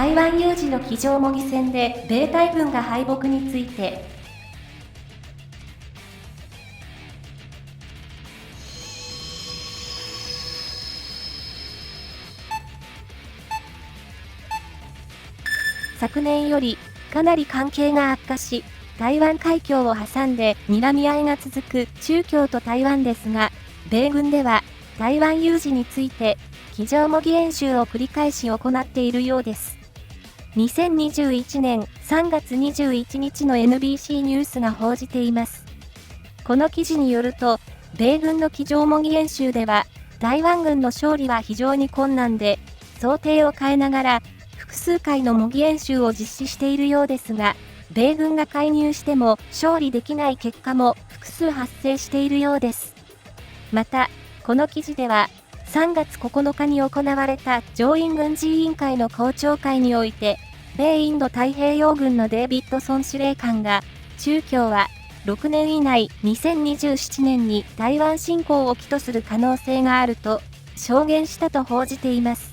台湾有事の机上模擬戦で米対軍が敗北について、昨年よりかなり関係が悪化し、台湾海峡を挟んで睨み合いが続く中共と台湾ですが、米軍では台湾有事について机上模擬演習を繰り返し行っているようです。2021年3月21日の NBC ニュースが報じています。この記事によると、米軍の机上模擬演習では、台湾軍の勝利は非常に困難で、想定を変えながら、複数回の模擬演習を実施しているようですが、米軍が介入しても勝利できない結果も複数発生しているようです。また、この記事では、3月9日に行われた上院軍事委員会の公聴会において、米インド太平洋軍のデイビッドソン司令官が、中共は6年以内2027年に台湾侵攻を起とする可能性があると証言したと報じています。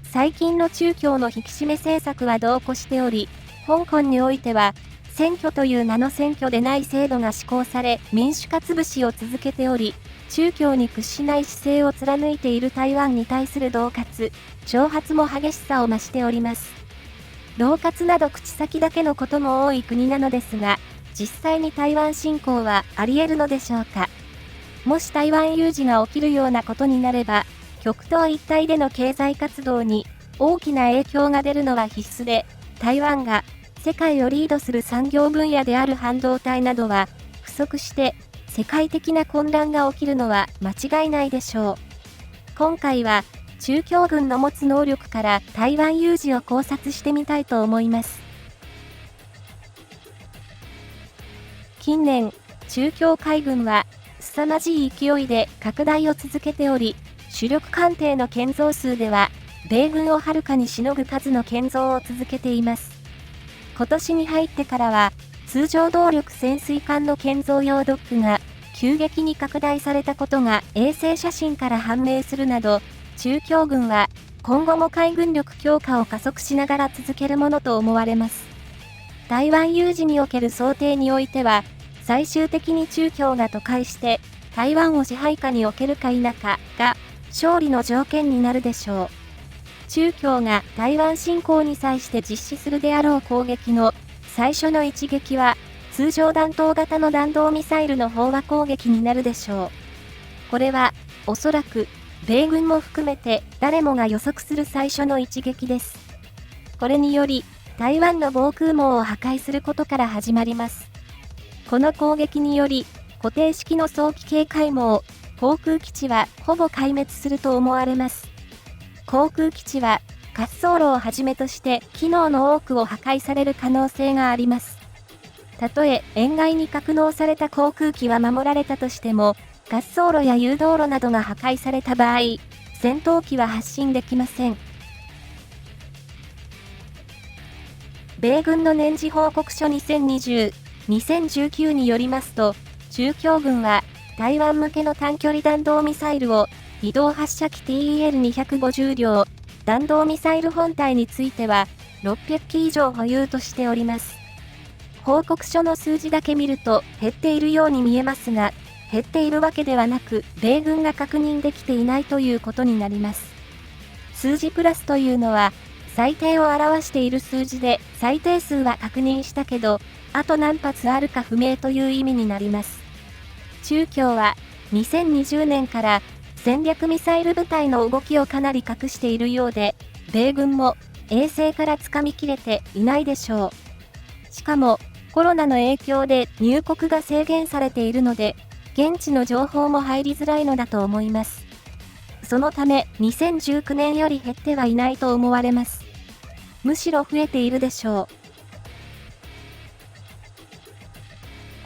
最近の中共の引き締め政策は度を越しており、香港においては、選挙という名の選挙でない制度が施行され、民主化潰しを続けており、中共に屈しない姿勢を貫いている台湾に対する恫喝、挑発も激しさを増しております。恫喝など口先だけのことも多い国なのですが、実際に台湾侵攻はあり得るのでしょうか。もし台湾有事が起きるようなことになれば、極東一帯での経済活動に大きな影響が出るのは必須で、台湾が世界をリードする産業分野である半導体などは不足して世界的な混乱が起きるのは間違いないでしょう。今回は中共軍の持つ能力から台湾有事を考察してみたいと思います。近年、中共海軍は凄まじい勢いで拡大を続けており、主力艦艇の建造数では、米軍をはるかにしのぐ数の建造を続けています。今年に入ってからは、通常動力潜水艦の建造用ドックが急激に拡大されたことが衛星写真から判明するなど、中共軍は今後も海軍力強化を加速しながら続けるものと思われます。台湾有事における想定においては、最終的に中共が渡海して台湾を支配下に置けるか否かが、勝利の条件になるでしょう。中共が台湾侵攻に際して実施するであろう攻撃の最初の一撃は、通常弾頭型の弾道ミサイルの飽和攻撃になるでしょう。これは、おそらく、米軍も含めて誰もが予測する最初の一撃です。これにより、台湾の防空網を破壊することから始まります。この攻撃により、固定式の早期警戒網、航空基地はほぼ壊滅すると思われます。航空基地は滑走路をはじめとして機能の多くを破壊される可能性があります。たとえ沿岸に格納された航空機は守られたとしても、滑走路や誘導路などが破壊された場合、戦闘機は発進できません。米軍の年次報告書2020、2019によりますと、中共軍は台湾向けの短距離弾道ミサイルを移動発射機 TEL250 両、弾道ミサイル本体については600機以上保有としております。報告書の数字だけ見ると減っているように見えますが、減っているわけではなく、米軍が確認できていないということになります。数字プラスというのは、最低を表している数字で、最低数は確認したけど、あと何発あるか不明という意味になります。中共は2020年から戦略ミサイル部隊の動きをかなり隠しているようで、米軍も衛星からつかみきれていないでしょう。しかもコロナの影響で入国が制限されているので、現地の情報も入りづらいのだと思います。そのため2019年より減ってはいないと思われます。むしろ増えているでしょう。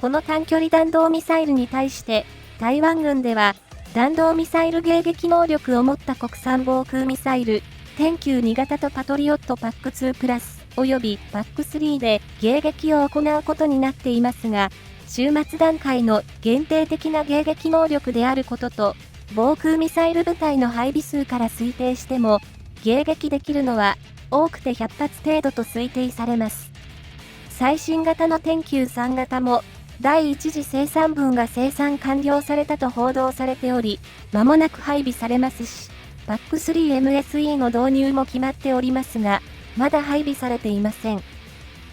この短距離弾道ミサイルに対して、台湾軍では、弾道ミサイル迎撃能力を持った国産防空ミサイル、天弓2型とパトリオット PAC2 プラス、および PAC3 で迎撃を行うことになっていますが、終末段階の限定的な迎撃能力であることと、防空ミサイル部隊の配備数から推定しても、迎撃できるのは多くて100発程度と推定されます。最新型の天弓3型も、第一次生産分が生産完了されたと報道されており、間もなく配備されますし、PAC-3 MSE の導入も決まっておりますが、まだ配備されていません。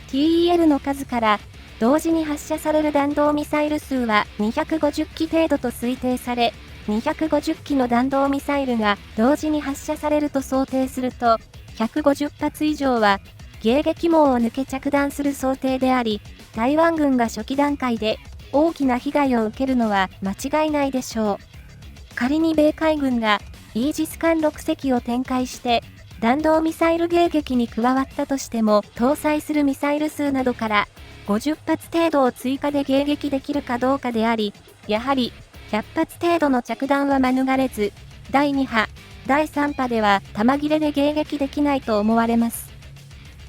TEL の数から、同時に発射される弾道ミサイル数は250機程度と推定され、250機の弾道ミサイルが同時に発射されると想定すると、150発以上は迎撃網を抜け着弾する想定であり、台湾軍が初期段階で大きな被害を受けるのは間違いないでしょう。仮に米海軍がイージス艦6隻を展開して弾道ミサイル迎撃に加わったとしても、搭載するミサイル数などから50発程度を追加で迎撃できるかどうかであり、やはり100発程度の着弾は免れず、第2波、第3波では弾切れで迎撃できないと思われます。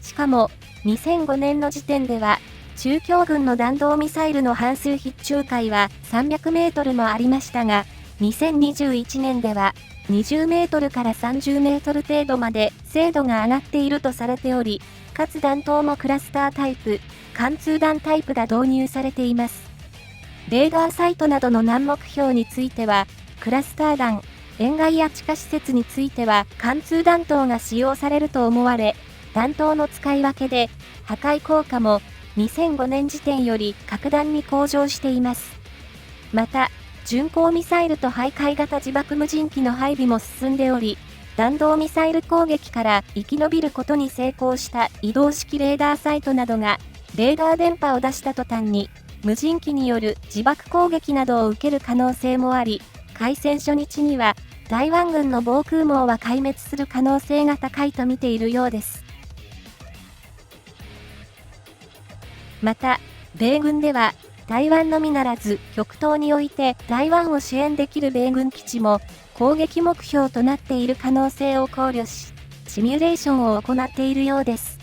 しかも、2005年の時点では、中共軍の弾道ミサイルの半数必中海は300メートルもありましたが、2021年では20メートルから30メートル程度まで精度が上がっているとされており、かつ弾頭もクラスタータイプ、貫通弾タイプが導入されています。レーダーサイトなどの難目標については、クラスター弾、沿岸や地下施設については貫通弾頭が使用されると思われ、弾頭の使い分けで破壊効果も2005年時点より格段に向上しています。また、巡航ミサイルと徘徊型自爆無人機の配備も進んでおり、弾道ミサイル攻撃から生き延びることに成功した移動式レーダーサイトなどが、レーダー電波を出した途端に、無人機による自爆攻撃などを受ける可能性もあり、開戦初日には台湾軍の防空網は壊滅する可能性が高いと見ているようです。また、米軍では台湾のみならず極東において台湾を支援できる米軍基地も攻撃目標となっている可能性を考慮し、シミュレーションを行っているようです。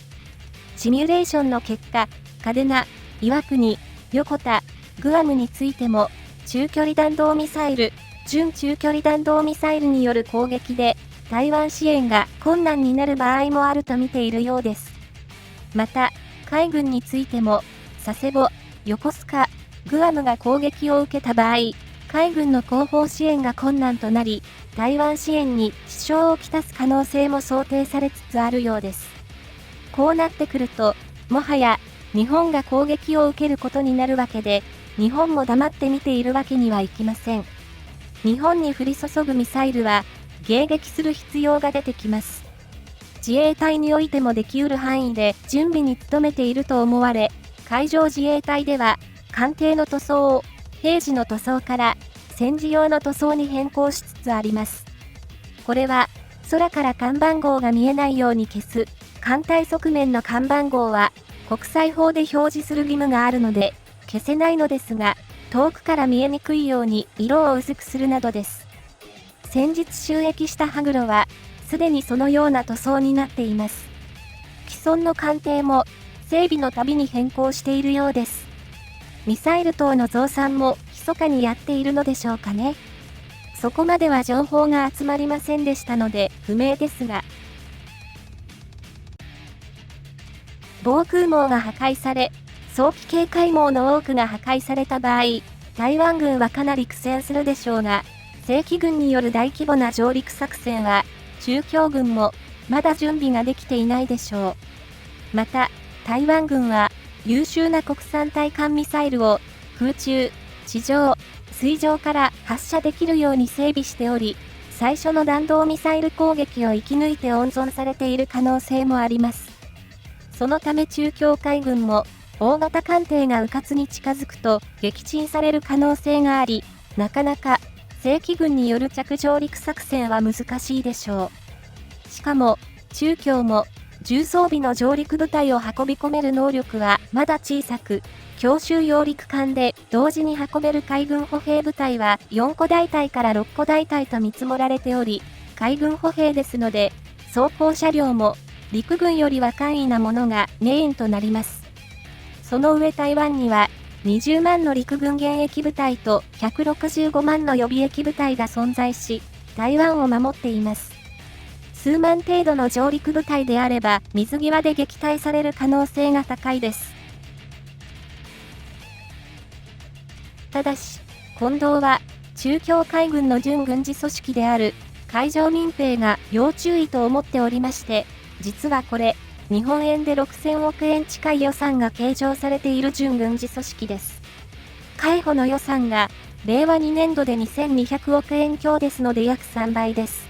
シミュレーションの結果、嘉手納、岩国、横田、グアムについても、中距離弾道ミサイル、準中距離弾道ミサイルによる攻撃で、台湾支援が困難になる場合もあると見ているようです。また、海軍についても、佐世保、横須賀、グアムが攻撃を受けた場合、海軍の後方支援が困難となり、台湾支援に支障をきたす可能性も想定されつつあるようです。こうなってくると、もはや、日本が攻撃を受けることになるわけで、日本も黙って見ているわけにはいきません。日本に降り注ぐミサイルは、迎撃する必要が出てきます。自衛隊においてもできうる範囲で準備に努めていると思われ、海上自衛隊では、艦艇の塗装を平時の塗装から戦時用の塗装に変更しつつあります。これは、空から看板号が見えないように消す、艦隊側面の看板号は、国際法で表示する義務があるので、消せないのですが、遠くから見えにくいように色を薄くするなどです。先日就役した羽黒は、すでにそのような塗装になっています。既存の艦艇も、整備のたびに変更しているようです。ミサイル等の増産も、密かにやっているのでしょうかね。そこまでは情報が集まりませんでしたので、不明ですが。防空網が破壊され、早期警戒網の多くが破壊された場合、台湾軍はかなり苦戦するでしょうが、正規軍による大規模な上陸作戦は、中共軍もまだ準備ができていないでしょう。また、台湾軍は優秀な国産対艦ミサイルを空中、地上、水上から発射できるように整備しており、最初の弾道ミサイル攻撃を生き抜いて温存されている可能性もあります。そのため中共海軍も、大型艦艇が迂闊に近づくと撃沈される可能性があり、なかなか正規軍による着上陸作戦は難しいでしょう。しかも、中共も重装備の上陸部隊を運び込める能力はまだ小さく、強襲揚陸艦で同時に運べる海軍歩兵部隊は4個大隊から6個大隊と見積もられており、海軍歩兵ですので、装甲車両も陸軍よりは簡易なものがメインとなります。その上台湾には20万の陸軍現役部隊と165万の予備役部隊が存在し、台湾を守っています。数万程度の上陸部隊であれば、水際で撃退される可能性が高いです。ただし、近藤は、中共海軍の準軍事組織である、海上民兵が要注意と思っておりまして、実はこれ、日本円で6000億円近い予算が計上されている準軍事組織です。海保の予算が、令和2年度で2200億円強ですので約3倍です。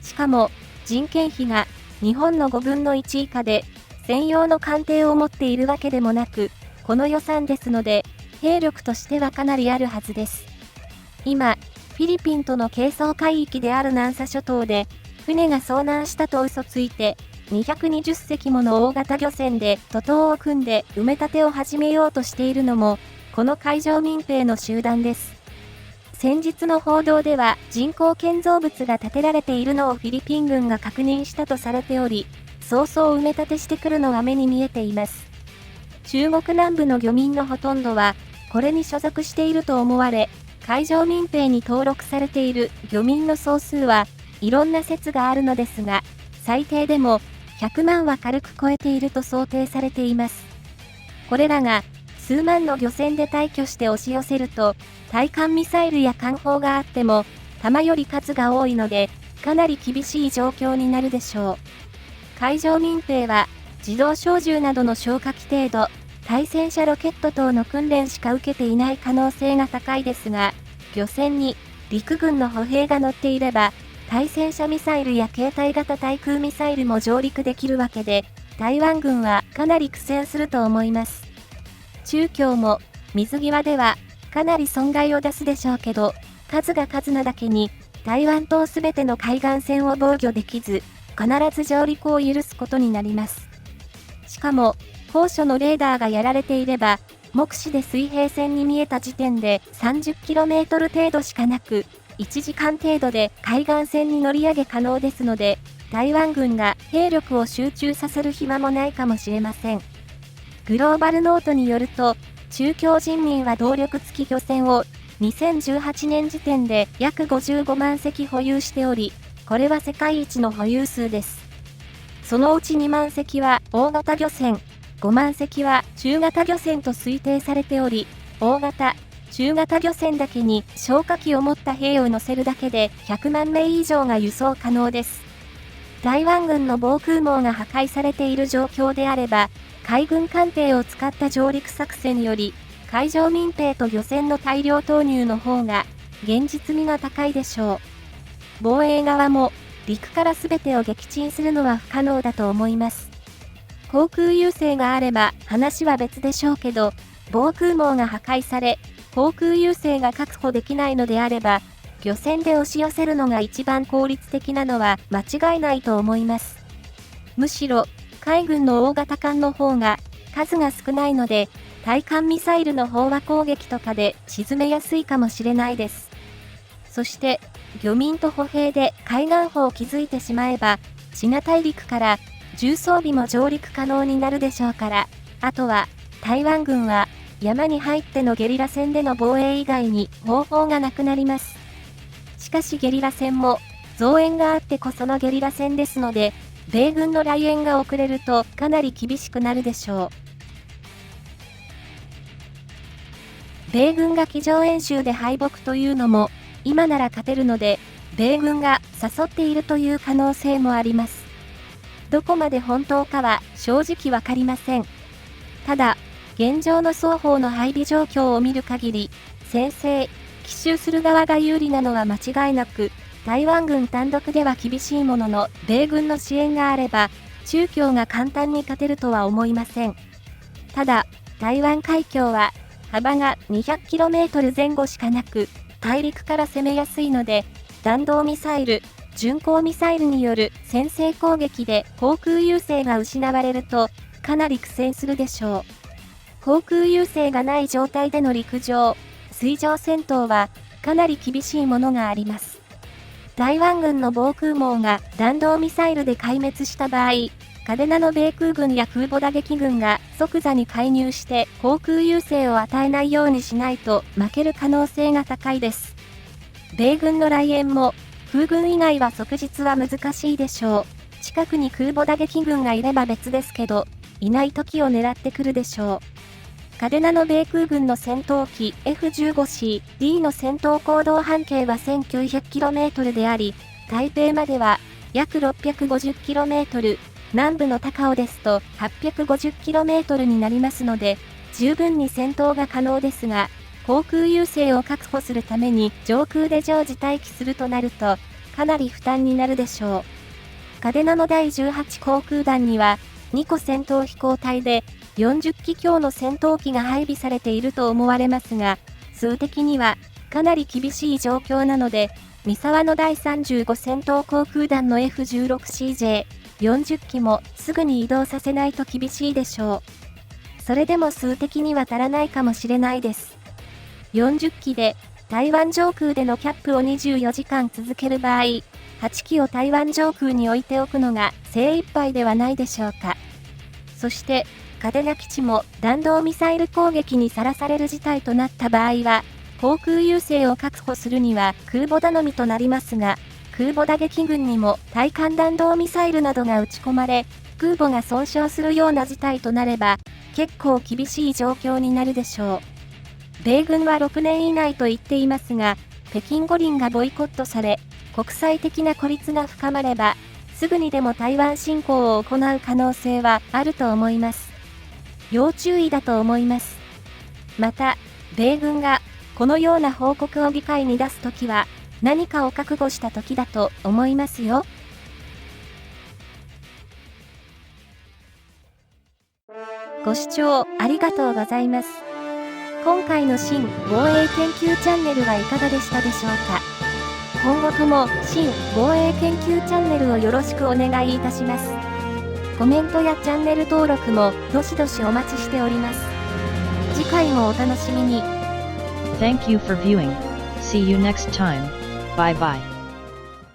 しかも、人件費が日本の5分の1以下で、専用の艦艇を持っているわけでもなく、この予算ですので、兵力としてはかなりあるはずです。今、フィリピンとの係争海域である南沙諸島で、船が遭難したと嘘ついて、220隻もの大型漁船で徒党を組んで埋め立てを始めようとしているのも、この海上民兵の集団です。先日の報道では人工建造物が建てられているのをフィリピン軍が確認したとされており、早々埋め立てしてくるのは目に見えています。中国南部の漁民のほとんどは、これに所属していると思われ、海上民兵に登録されている漁民の総数はいろんな説があるのですが、最低でも100万は軽く超えていると想定されています。これらが数万の漁船で退去して押し寄せると、対艦ミサイルや艦砲があっても、弾より数が多いので、かなり厳しい状況になるでしょう。海上民兵は、自動小銃などの消火器程度、対戦車ロケット等の訓練しか受けていない可能性が高いですが、漁船に陸軍の歩兵が乗っていれば、対戦車ミサイルや携帯型対空ミサイルも上陸できるわけで、台湾軍はかなり苦戦すると思います。中共も水際ではかなり損害を出すでしょうけど、数が数なだけに台湾島すべての海岸線を防御できず、必ず上陸を許すことになります。しかも、高所のレーダーがやられていれば、目視で水平線に見えた時点で 30km 程度しかなく、1時間程度で海岸線に乗り上げ可能ですので、台湾軍が兵力を集中させる暇もないかもしれません。グローバルノートによると、中共人民は動力付き漁船を2018年時点で約55万隻保有しており、これは世界一の保有数です。そのうち2万隻は大型漁船、5万隻は中型漁船と推定されており、大型、中型漁船だけに消火器を持った兵を乗せるだけで100万名以上が輸送可能です。台湾軍の防空網が破壊されている状況であれば、海軍艦艇を使った上陸作戦より、海上民兵と漁船の大量投入の方が、現実味が高いでしょう。防衛側も、陸から全てを撃沈するのは不可能だと思います。航空優勢があれば話は別でしょうけど、防空網が破壊され、航空優勢が確保できないのであれば、漁船で押し寄せるのが一番効率的なのは間違いないと思います。むしろ、海軍の大型艦の方が数が少ないので、対艦ミサイルの飽和攻撃とかで沈めやすいかもしれないです。そして、漁民と歩兵で海岸堡を築いてしまえば、シナ大陸から重装備も上陸可能になるでしょうから、あとは台湾軍は山に入ってのゲリラ戦での防衛以外に方法がなくなります。しかしゲリラ戦も増援があってこそのゲリラ戦ですので、米軍の来援が遅れるとかなり厳しくなるでしょう。米軍が机上演習で敗北というのも、今なら勝てるので、米軍が誘っているという可能性もあります。どこまで本当かは正直わかりません。ただ、現状の双方の配備状況を見る限り、先制、奇襲する側が有利なのは間違いなく、台湾軍単独では厳しいものの、米軍の支援があれば、中共が簡単に勝てるとは思いません。ただ、台湾海峡は、幅が 200km 前後しかなく、大陸から攻めやすいので、弾道ミサイル、巡航ミサイルによる先制攻撃で航空優勢が失われると、かなり苦戦するでしょう。航空優勢がない状態での陸上、水上戦闘は、かなり厳しいものがあります。台湾軍の防空網が弾道ミサイルで壊滅した場合、嘉手納の米空軍や空母打撃群が即座に介入して航空優勢を与えないようにしないと負ける可能性が高いです。米軍の来援も空軍以外は即日は難しいでしょう。近くに空母打撃群がいれば別ですけど、いない時を狙ってくるでしょう。嘉手納の米空軍の戦闘機 F-15C、D の戦闘行動半径は 1900km であり、台北までは約 650km、南部の高尾ですと 850km になりますので、十分に戦闘が可能ですが、航空優勢を確保するために上空で常時待機するとなると、かなり負担になるでしょう。嘉手納の第18航空団には、2個戦闘飛行隊で40機強の戦闘機が配備されていると思われますが、数的にはかなり厳しい状況なので、三沢の第35戦闘航空団の F16CJ、40機もすぐに移動させないと厳しいでしょう。それでも数的には足らないかもしれないです。40機で台湾上空でのキャップを24時間続ける場合、8機を台湾上空に置いておくのが精一杯ではないでしょうか。そして、嘉手納基地も弾道ミサイル攻撃にさらされる事態となった場合は、航空優勢を確保するには空母頼みとなりますが、空母打撃群にも対艦弾道ミサイルなどが撃ち込まれ、空母が損傷するような事態となれば、結構厳しい状況になるでしょう。米軍は6年以内と言っていますが、北京五輪がボイコットされ、国際的な孤立が深まれば、すぐにでも台湾侵攻を行う可能性はあると思います。要注意だと思います。また、米軍がこのような報告を議会に出すときは、何かを覚悟したときだと思いますよ。ご視聴ありがとうございます。今回の新防衛研究チャンネルはいかがでしたでしょうか。今後とも新防衛研究チャンネルをよろしくお願いいたします。コメントやチャンネル登録もどしどしお待ちしております。次回もお楽しみに。Thank you for viewing. See you next time. Bye bye.